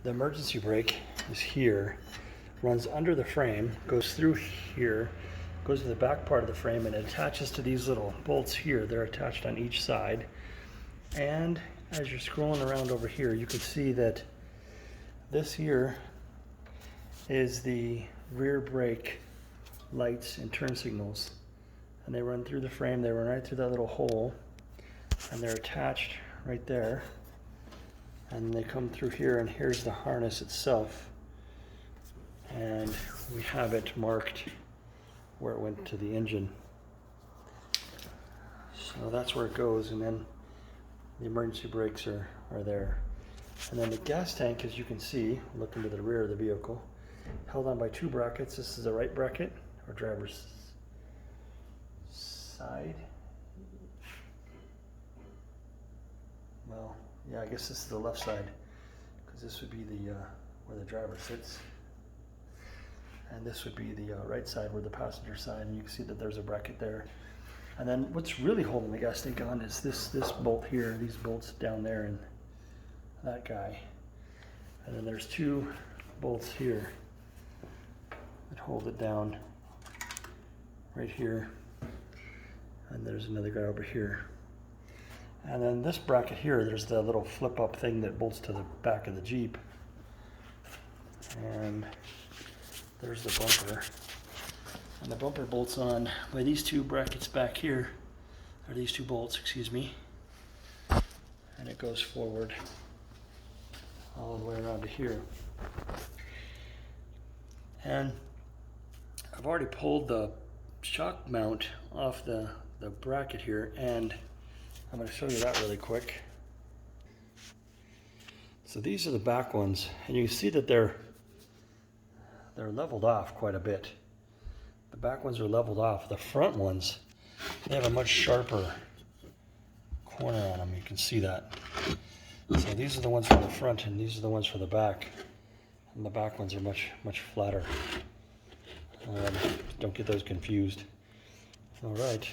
The emergency brake is here, runs under the frame, goes through here, goes to the back part of the frame, and it attaches to these little bolts here. They're attached on each side. And as you're scrolling around over here, you can see that this here is the rear brake lights and turn signals. And they run through the frame, they run right through that little hole, and they're attached right there. And they come through here, and here's the harness itself. And we have it marked where it went to the engine. So that's where it goes, and then the emergency brakes are there. And then the gas tank, as you can see, looking to the rear of the vehicle, held on by two brackets. This is the right bracket, or driver's side. Well, yeah, I guess this is the left side, because this would be the where the driver sits, and this would be the right side, where the passenger side. And you can see that there's a bracket there. And then what's really holding the gas tank on is this bolt here, these bolts down there, and that guy. And then there's two bolts here that hold it down right here. And there's another guy over here. And then this bracket here, there's the little flip up thing that bolts to the back of the Jeep. And there's the bumper. And the bumper bolts on by these two brackets back here, or these two bolts, excuse me. And it goes forward all the way around to here. And I've already pulled the shock mount off the bracket here, and I'm going to show you that really quick. So these are the back ones, and you can see that they're leveled off quite a bit. The back ones are leveled off. The front ones, they have a much sharper corner on them. You can see that. So these are the ones for the front, and these are the ones for the back. And the back ones are much flatter. Don't get those confused. All right.